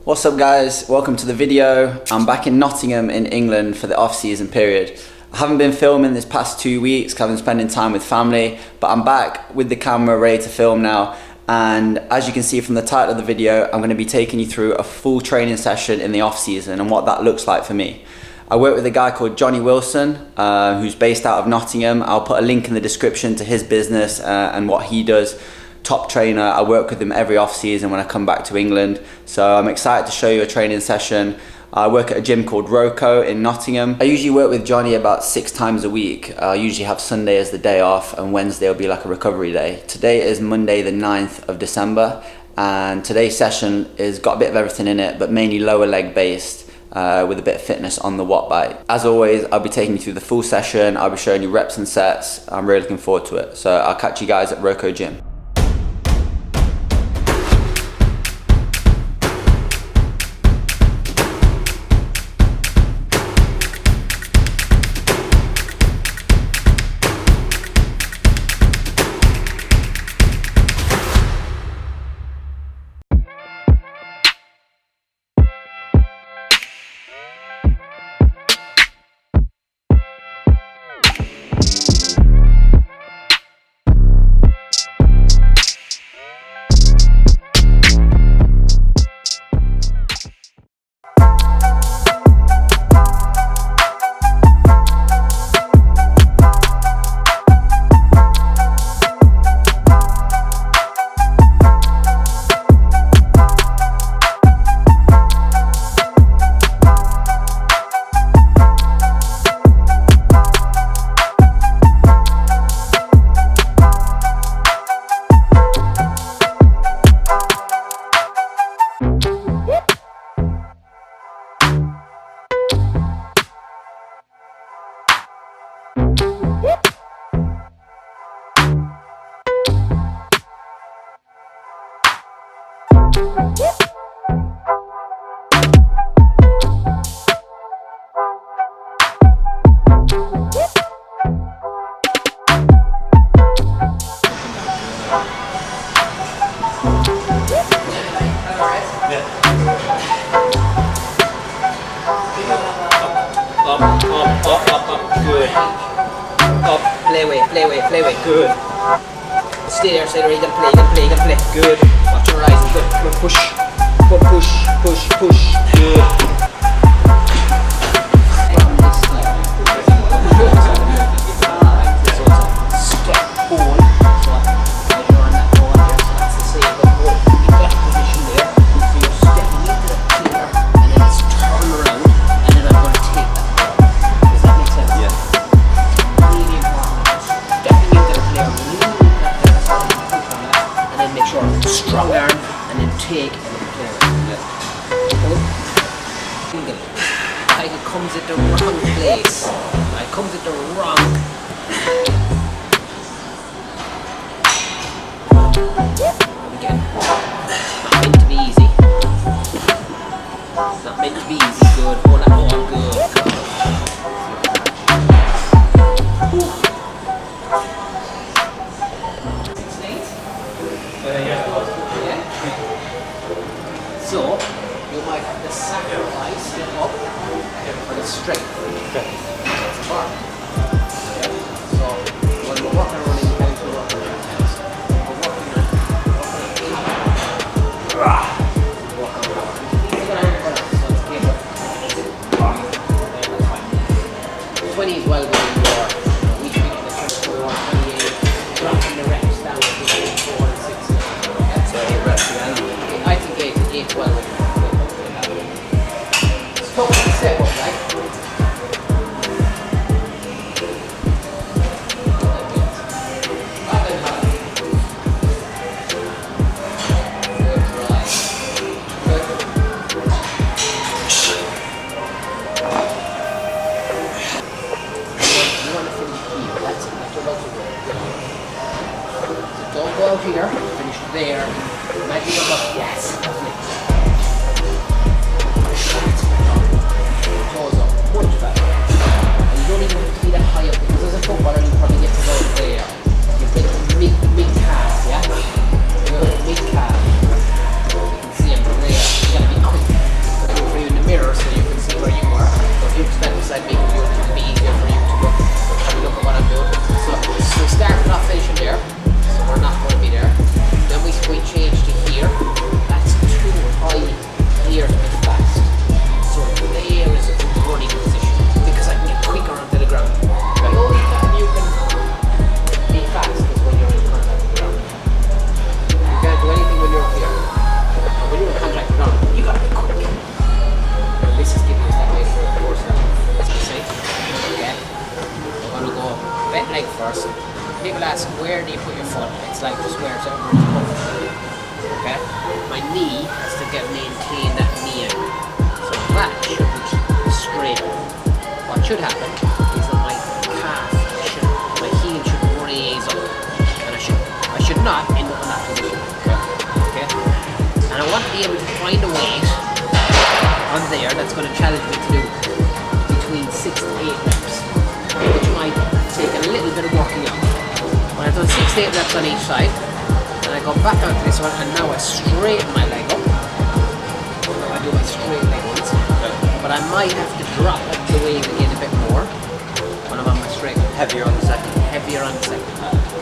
What's up guys, welcome to the video. I'm back in Nottingham in England for the off-season period. I haven't been filming this past 2 weeks because I've been spending time with family, but I'm back with the camera ready to film now. And as you can see from the title of the video, I'm going to be taking you through a full training session in the off-season and what that looks like for me. I work with a guy called Johnny Wilson, who's based out of Nottingham. I'll put a link in the description to his business and what he does. Top trainer. I work with him every off season when I come back to England, so I'm excited to show you a training session. I work at a gym called Roco in Nottingham. I usually work with Johnny about 6 times a week. I usually have Sunday as the day off and Wednesday will be like a recovery day. Today is Monday the 9th of December and today's session has got a bit of everything in it, but mainly lower leg based with a bit of fitness on the watt bike. As always, I'll be taking you through the full session. I'll be showing you reps and sets. I'm really looking forward to it. So I'll catch you guys at Roco Gym. Good. Up, play away, good. Stay there, you can play. Good. Watch your eyes, good. Come on, push, good. Step forward. So you're on that ball there, so that's the same, but go in that position there. So you're stepping into the clear, and then it's turn around, and then I'm going to take that ball. Does that make sense? Yeah. Really important. Stepping into the clear, and then make sure strong arm, and then take, and then play it. Yeah. Like it comes at the wrong place. It comes at the wrong. Again. Not meant to be easy. It's not meant to be easy. Good. Hold that ball. Good. So, you might have to sacrifice the up for the strength. That's a bar. So, when we're working on it, we're working on it. We're working on it. 20 is well within your we should be the 28, dropping the reps down to 4 and 6. So 8 reps again. I think 8 well within. Stop the step up, right? Don't go out here, finish there. Magic of yes. where do you put your foot? It's like just where it's over its comfortable. Okay? My knee has to maintain that knee angle. So that should be straight. What should happen is that my heel should raise up. And I should not end up in that position. Okay? And I want to be able to find a weight on there that's going to challenge me to do between 6 to 8 reps, which might take a little bit of working out. When I've done 6 to 8 reps on each side, and I go back onto this one, and now I straighten my leg up. Now I do my straight leg ones, but I might have to drop the weight again a bit more when I'm on my straight. Heavier on the second. Heavier on the second.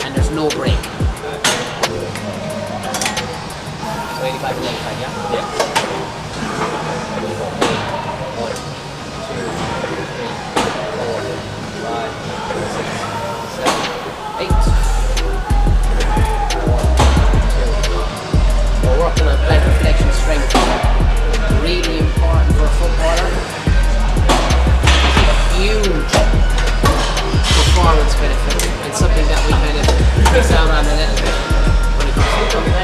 And there's no break. So 85 to 85, yeah? Yeah. 8. We're working on plantar flexion strength. Really important for a footballer. Huge performance benefit, and something that we kind of miss out on a little bit when it comes to football.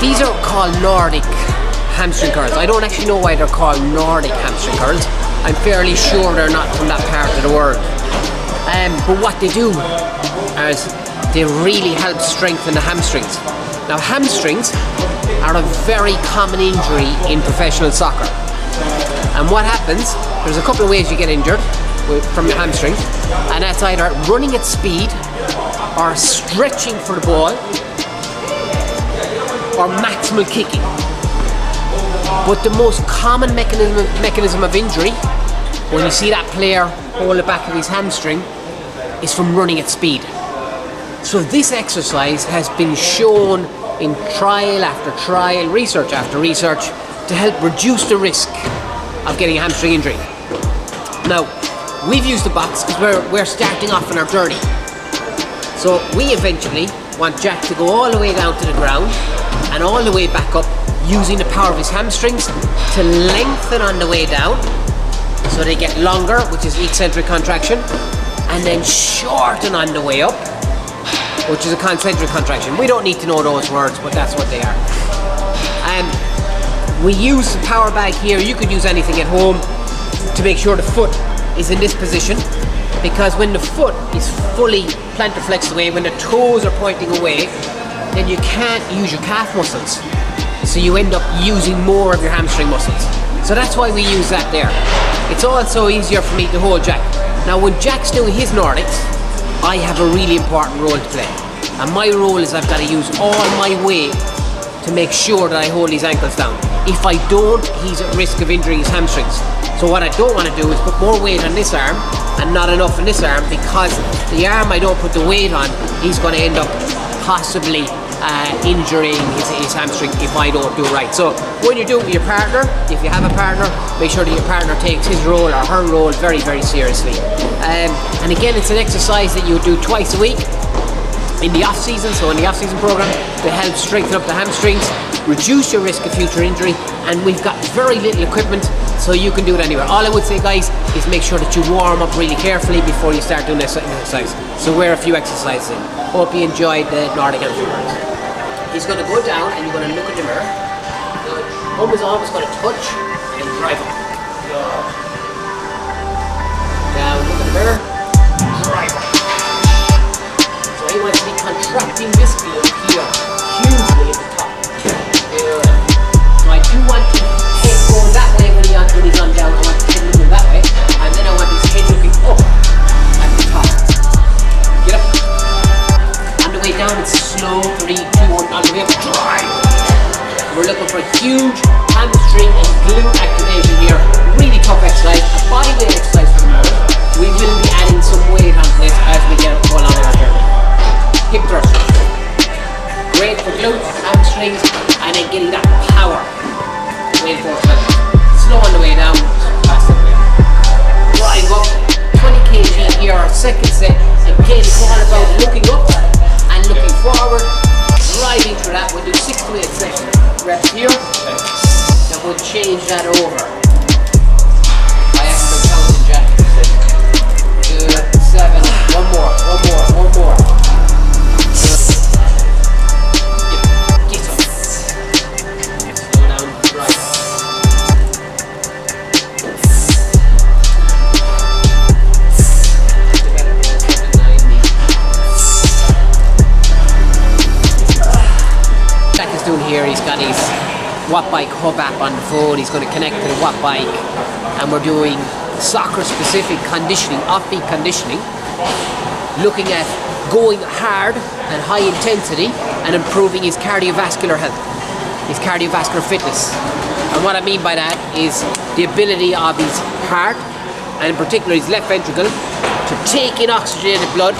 These are called Nordic hamstring curls. I don't actually know why they're called Nordic hamstring curls. I'm fairly sure they're not from that part of the world. But what they do is they really help strengthen the hamstrings. Now hamstrings are a very common injury in professional soccer. And what happens, there's a couple of ways you get injured from your hamstring, and that's either running at speed or stretching for the ball or maximal kicking. But the most common mechanism of injury, when you see that player hold the back of his hamstring, is from running at speed. So this exercise has been shown in trial after trial, research after research, to help reduce the risk of getting a hamstring injury. Now, we've used the box because we're starting off on our journey. So we eventually want Jack to go all the way down to the ground and all the way back up, using the power of his hamstrings to lengthen on the way down, so they get longer, which is eccentric contraction, and then shorten on the way up, which is a concentric contraction. We don't need to know those words, but that's what they are. We use the power bag here. You could use anything at home to make sure the foot is in this position, because when the foot is fully plantar flexed away, when the toes are pointing away, then you can't use your calf muscles. So you end up using more of your hamstring muscles. So that's why we use that there. It's also easier for me to hold Jack. Now when Jack's doing his Nordics, I have a really important role to play. And my role is I've got to use all my weight to make sure that I hold his ankles down. If I don't, he's at risk of injuring his hamstrings. So what I don't want to do is put more weight on this arm and not enough on this arm, because the arm I don't put the weight on, he's going to end up possibly injuring his hamstring if I don't do it right. So when you do it with your partner, if you have a partner, make sure that your partner takes his role or her role very, very seriously. And again, it's an exercise that you do twice a week in the off-season, so in the off-season program, to help strengthen up the hamstrings, reduce your risk of future injury, and we've got very little equipment, so you can do it anywhere. All I would say, guys, is make sure that you warm up really carefully before you start doing this exercise. So wear a few exercises in. Hope you enjoyed the Nordic hamstring curls. He's going to go down and you're going to look at the mirror. Good. thumb is always going to touch and drive up. Down, look at the mirror, drive up. So he wants to be contracting this field here, hugely at the top. Good. So I do want to head going that way when he's on down. I want his head looking that way, and then I want his head looking up at the top. Get up. On the way down, it's slow. 3, 2, 1. On the way up, drive. We're looking for huge hamstring and glute activation here. Really tough exercise, a body weight exercise for the moment. We will be adding some weight onto this as we get going on our journey. Hip thrusters. Great for glutes, hamstrings, and then getting that power. Reinforcement. Slow on the way down, fast on the way up. Drive up, 20 kg here, second set. Again, it's all about looking up and looking forward. Driving through that, we'll do 6 to 8 sessions. Reps here, and we'll change that over. I haven't been counting, Jack. Good, 7, one more. Get up. Slow down, drive. Jack is doing here, he's got his Watt Bike Hub app on the phone. He's going to connect to the Watt Bike, and we're doing soccer specific conditioning, off-beat conditioning, looking at going hard and high intensity and improving his cardiovascular health, his cardiovascular fitness. And what I mean by that is the ability of his heart, and in particular his left ventricle, to take in oxygenated blood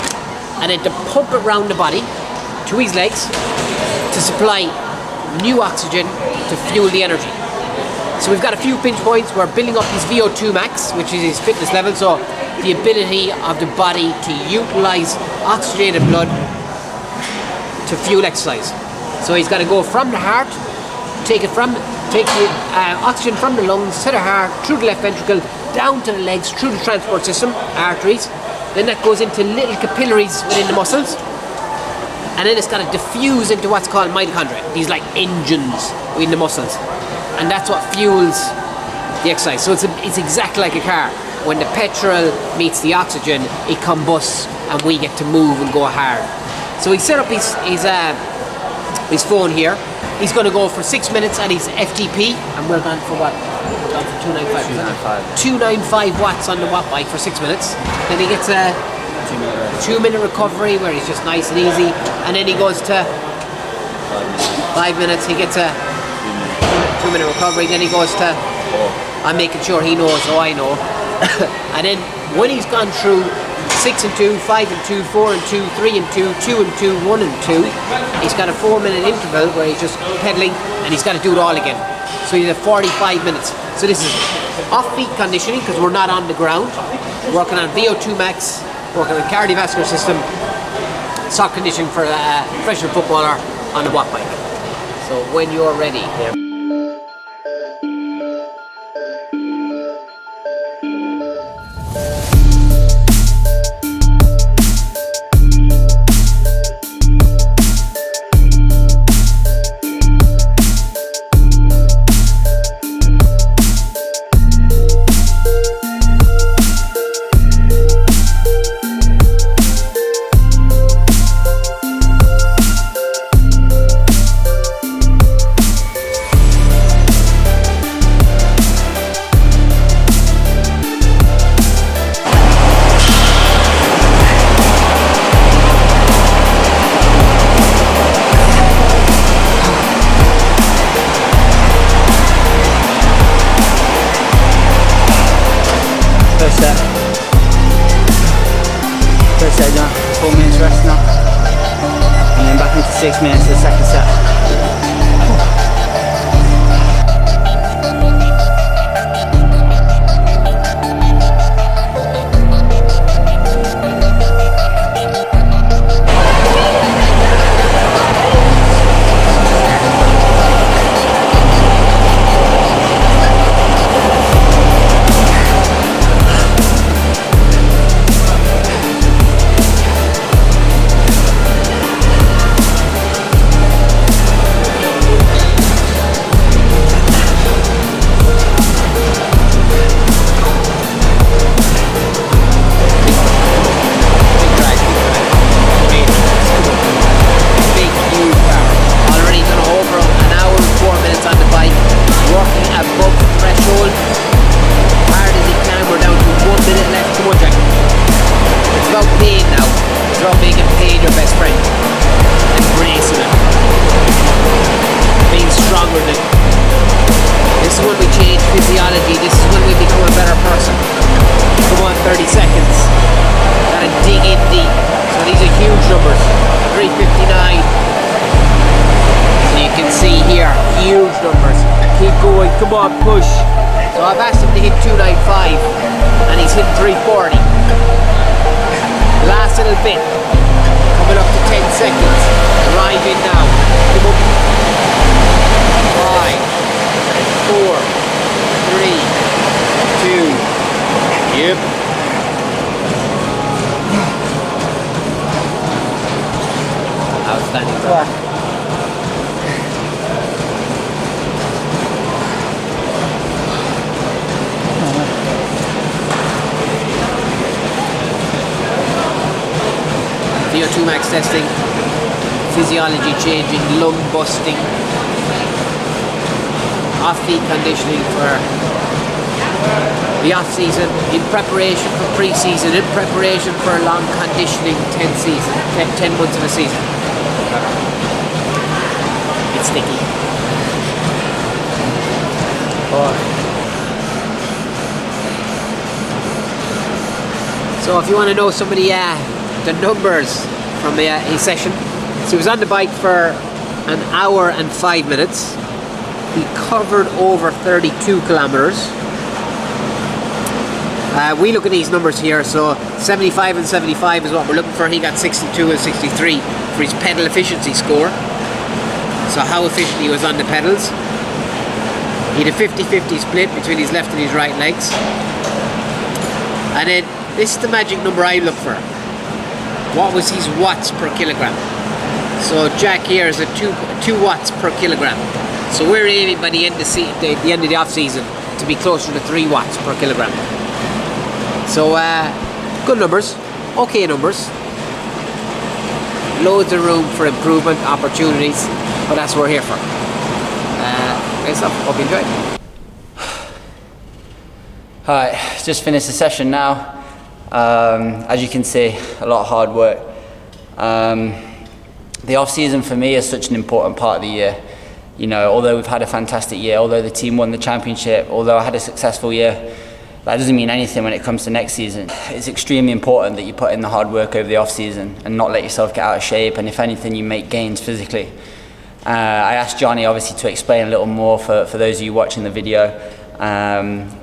and then to pump it around the body to his legs to supply new oxygen to fuel the energy. So we've got a few pinch points. We're building up his VO2 max, which is his fitness level, so the ability of the body to utilize oxygenated blood to fuel exercise. So he's got to go from the heart, take the oxygen from the lungs to the heart, through the left ventricle, down to the legs, through the transport system, arteries. Then that goes into little capillaries within the muscles. And then it's got to diffuse into what's called mitochondria, these like engines within the muscles. And that's what fuels the exercise. So it's exactly like a car. When the petrol meets the oxygen, it combusts and we get to move and go hard. So he set up his phone here. He's going to go for 6 minutes at his FTP, and we're going for what? We're going for 295. 295 watts on the Watt Bike for 6 minutes. Then he gets a 2-minute recovery where he's just nice and easy, and then he goes to 5 minutes. He gets a 2-minute recovery. Then he goes to, I'm making sure he knows, so I know. And then when he's gone through 6 and 2, 5 and 2, 4 and 2, 3 and 2, 2 and 2, 1 and 2, he's got a 4-minute interval where he's just pedaling, and he's got to do it all again. So he's at 45 minutes. So this is off-beat conditioning because we're not on the ground. Working on VO2 max, working on cardiovascular system, soft conditioning for a professional footballer on the Watt Bike. So when you're ready. First set done, 4 minutes rest now, and then back into 6 minutes for the second set. It's about making pain your best friend. Embracing it. Being stronger than. This is when we change physiology. This is when we become a better person. Come on, 30 seconds. Gotta dig in deep. So these are huge numbers. 359. So you can see here, huge numbers. Keep going, come on, push. So I've asked him to hit 295 and he's hitting 340. Last little bit. Coming up to 10 seconds. Arrive in now. Come up. 5, 4, 3, 2. Yep. Outstanding work. VO2 max testing, physiology changing, lung busting, off-feet conditioning for the off-season, in preparation for pre-season, in preparation for a long conditioning 10 months of a season. It's sticky. So if you want to know some of the numbers from his session, so he was on the bike for an hour and 5 minutes. He covered over 32 kilometers. We look at these numbers here, so 75 and 75 is what we're looking for. He got 62 and 63 for his pedal efficiency score. So how efficient he was on the pedals. He had a 50-50 split between his left and his right legs. And then this is the magic number I look for. What was his watts per kilogram? So Jack here is at 2 watts per kilogram. So we're aiming by the end of the off season to be closer to 3 watts per kilogram. So good numbers, okay numbers. Loads of room for improvement, opportunities, but that's what we're here for. Great stuff, hope you enjoyed. Alright, just finished the session now. As you can see, a lot of hard work. The off season for me is such an important part of the year. You know, although we've had a fantastic year, although the team won the championship, although I had a successful year, that doesn't mean anything when it comes to next season. It's extremely important that you put in the hard work over the off season and not let yourself get out of shape, and if anything, you make gains physically. I asked Johnny obviously to explain a little more for those of you watching the video.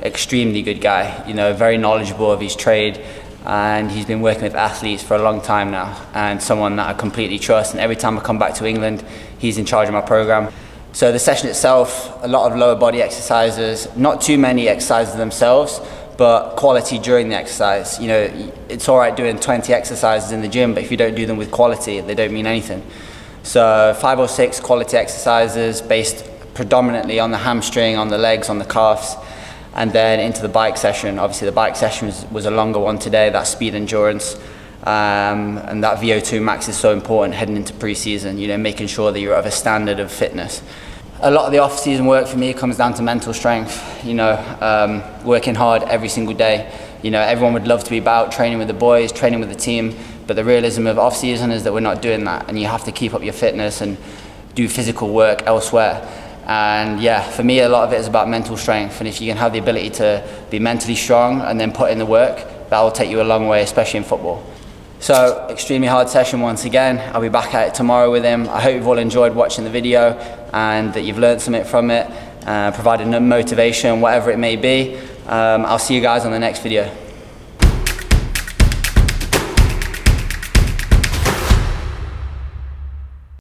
Extremely good guy, you know, very knowledgeable of his trade, and he's been working with athletes for a long time now, and someone that I completely trust, and every time I come back to England, he's in charge of my program. So the session itself, a lot of lower body exercises, not too many exercises themselves, but quality during the exercise. You know, it's all right doing 20 exercises in the gym, but if you don't do them with quality, they don't mean anything. So 5 or 6 quality exercises based predominantly on the hamstring, on the legs, on the calves, and then into the bike session. Obviously the bike session was a longer one today, that speed endurance, and that VO2 max is so important heading into pre-season, you know, making sure that you're of a standard of fitness. A lot of the off-season work for me comes down to mental strength, you know, working hard every single day. You know, everyone would love to be about training with the boys, training with the team, but the realism of off-season is that we're not doing that, and you have to keep up your fitness and do physical work elsewhere. And yeah, for me, a lot of it is about mental strength, and if you can have the ability to be mentally strong and then put in the work, that will take you a long way, especially in football. So, extremely hard session once again. I'll be back at it tomorrow with him. I hope you've all enjoyed watching the video and that you've learned something from it, provided motivation, whatever it may be. I'll see you guys on the next video.